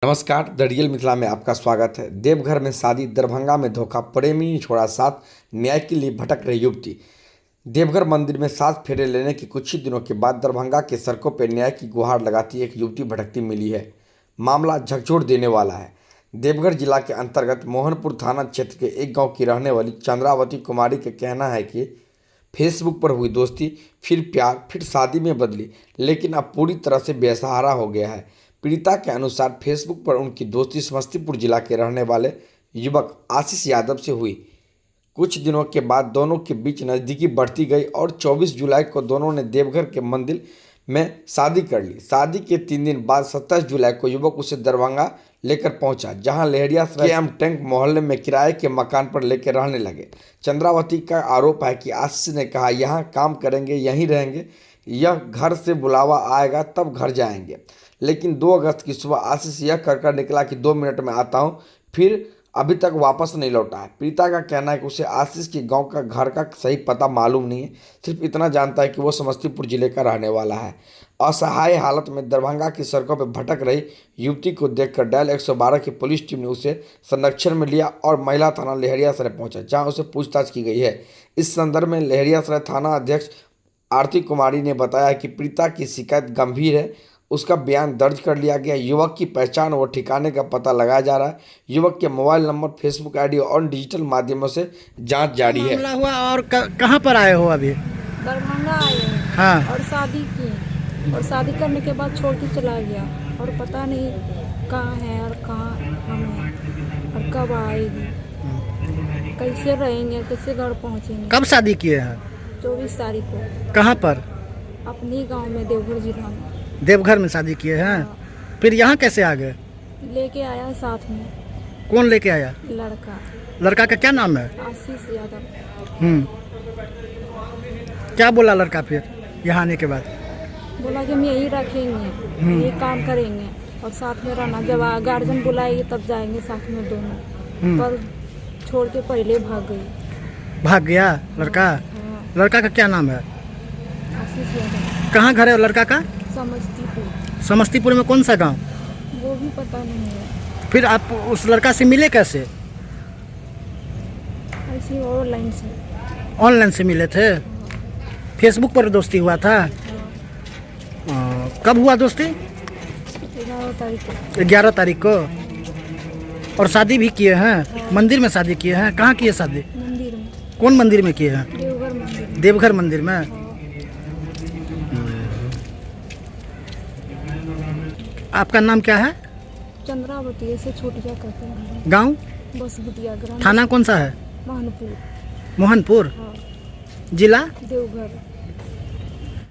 नमस्कार, the real Mithila में आपका स्वागत है। देवघर में शादी, दरभंगा में धोखा, प्रेमी छोड़ा साथ, न्याय के लिए भटक रही युवती। देवघर मंदिर में 7 फेरे लेने के कुछ ही दिनों के बाद दरभंगा के सड़कों पर न्याय की गुहार लगाती एक युवती भटकती मिली है। मामला झकझोर देने वाला है। देवघर जिला के अंतर्गत मोहनपुर थाना क्षेत्र के एक गाँव की रहने वाली चंद्रावती कुमारी का कहना है कि फेसबुक पर हुई दोस्ती, फिर प्यार, फिर शादी में बदली, लेकिन अब पूरी तरह से बेसहारा हो गया है। पीड़िता के अनुसार फेसबुक पर उनकी दोस्ती समस्तीपुर जिला के रहने वाले युवक आशीष यादव से हुई। कुछ दिनों के बाद दोनों के बीच नज़दीकी बढ़ती गई और 24 जुलाई को दोनों ने देवघर के मंदिर में शादी कर ली। शादी के 3 दिन बाद 27 जुलाई को युवक उसे दरभंगा लेकर पहुंचा, जहां लहरियासराय के टैंक मोहल्ले में किराए के मकान पर लेकर रहने लगे। चंद्रावती का आरोप है कि आशीष ने कहा, यहाँ काम करेंगे, यहीं रहेंगे, यह घर से बुलावा आएगा तब घर जाएंगे। लेकिन 2 अगस्त की सुबह आशीष यह कर निकला कि 2 मिनट में आता हूँ, फिर अभी तक वापस नहीं लौटा है। पीड़िता का कहना है कि उसे आशीष के गांव का घर का सही पता मालूम नहीं है, सिर्फ इतना जानता है कि वो समस्तीपुर जिले का रहने वाला है। असहाय हालत में दरभंगा की सड़कों पर भटक रही युवती को देखकर डायल 112 की पुलिस टीम ने उसे संरक्षण में लिया और महिला थाना लहरियासराय पहुंचा, जहां उसे पूछताछ की गई है। इस संदर्भ में लहरियासराय थाना अध्यक्ष आरती कुमारी ने बताया कि पीड़िता की शिकायत गंभीर है, उसका बयान दर्ज कर लिया गया। युवक की पहचान और ठिकाने का पता लगाया जा रहा है। युवक के मोबाइल नंबर, फेसबुक आईडी और डिजिटल माध्यमों से जांच जारी है। मामला हुआ और कहाँ पर आए हो अभी? दरभंगा आए हैं। हाँ। और शादी की, और शादी करने के बाद छोड़ के चला गया और पता नहीं कहाँ है और कहाँ हम हैं और कब आएगी, कैसे रहेंगे, कैसे घर पहुँचेंगे। कब शादी किए हैं? 24 तारीख को। कहाँ पर? अपनी गांव में, देवघर जिला में। देवघर में शादी किए हैं। हाँ। फिर यहाँ कैसे आ गए? लेके आया साथ में। कौन लेके आया? लड़का। लड़का का क्या नाम है? आशीष यादव। क्या बोला लड़का फिर यहाँ आने के बाद? बोला कि हम यही रखेंगे, यही काम करेंगे और साथ में रहना, जब गार्जियन बुलाएंगे तब जाएंगे साथ में दोनों। पर छोड़ के पहले भाग गई। भाग गया लड़का? हाँ। लड़का का क्या नाम है? आशीष यादव। कहाँ घर है लड़का का? समस्तीपुर। समस्तीपुर में कौन सा गांव? वो भी पता नहीं है। फिर आप उस लड़का से मिले कैसे? ऐसे ऑनलाइन से। ऑनलाइन से मिले थे? फेसबुक पर दोस्ती हुआ था? कब हुआ दोस्ती? 11 तारीख को। 11 तारीख को। और शादी भी किए हैं? मंदिर में शादी किए हैं? कहाँ किए शादी? मंदिर में। कौन मंदिर में किए हैं? देवघर मंदिर। देवघर मंदिर में। आपका नाम क्या है? चंद्रावती, ऐसे छोटिया कहते हैं। गांव? बस बुटिया ग्राम। थाना कौन सा है? मोहनपुर। मोहनपुर। हाँ। जिला? देवघर।